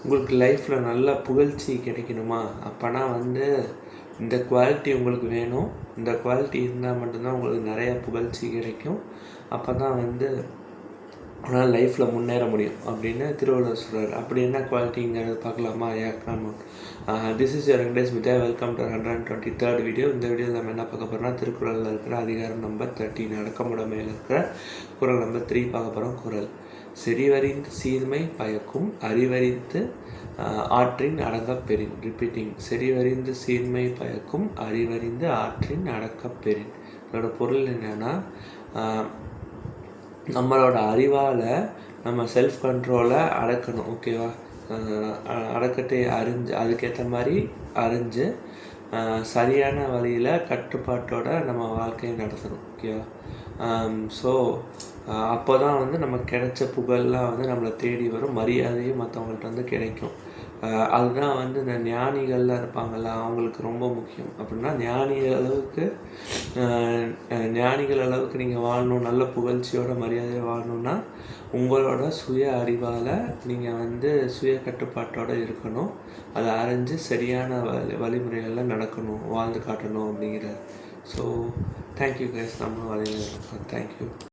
உங்களுக்கு லைஃப்பில் நல்ல புகழ்ச்சி கிடைக்கணுமா, அப்போனா வந்து இந்த குவாலிட்டி உங்களுக்கு வேணும். இந்த குவாலிட்டி இருந்தால் மட்டும்தான் உங்களுக்கு நிறைய புகழ்ச்சி கிடைக்கும். அப்போ தான் வந்து உங்களால் லைஃப்பில் முன்னேற முடியும் அப்படின்னு திருவள்ளுவர் சொல்கிறார். அப்படி என்ன குவாலிட்டிங்கிறது பார்க்கலாமா? This is your Venkatesh Vijay. Welcome to 123rd video. இந்த வீடியோவில் நம்ம என்ன பார்க்க போகிறோம்னா, திருக்குறளில் இருக்கிற அதிகாரம் நம்பர் 13 அடக்கமுடைமையில் இருக்கிற குறள் நம்பர் 3 பார்க்க போகிறோம். குறள்: செறிவறிந்து சீர்மை பயக்கும், அறிவறிந்து ஆற்றின் அடங்கப் பெறின். ரிப்பீட்டிங்: செறிவறிந்து சீர்மை பயக்கும், அறிவறிந்து ஆற்றின் அடக்கப் பெறின். இதோட பொருள் என்னென்னா, நம்மளோட அறிவால் நம்ம செல்ஃப் கண்ட்ரோலை அடக்கணும். ஓகேவா? அடக்கத்தை அறிஞ்சு அதுக்கேற்ற மாதிரி அறிஞ்சு சரியான வழியில் கட்டுப்பாட்டோட நம்ம வாழ்க்கையை நடத்தணும். ஓகேவா? ஸோ அப்போ தான் வந்து நமக்கு கிடைச்ச புகழ்லாம் வந்து நம்மளை தேடி வரும், மரியாதையும் மற்றவங்கள்ட்ட வந்து கிடைக்கும். அதுதான் வந்து இந்த ஞானிகள்லாம் இருப்பாங்கள்ல, அவங்களுக்கு ரொம்ப முக்கியம். அப்படின்னா ஞானிகள் அளவுக்கு நீங்கள் வாழணும், நல்ல புகழ்ச்சியோட மரியாதையை வாழணுன்னா உங்களோட சுய அறிவால் நீங்கள் வந்து சுய கட்டுப்பாட்டோடு இருக்கணும். அதை அறிஞ்சு சரியான வழிமுறைகளில் நடக்கணும், வாழ்ந்து காட்டணும் அப்படிங்கிறார். So thank you guys. நம்மளும் அதே தேங்க்யூ.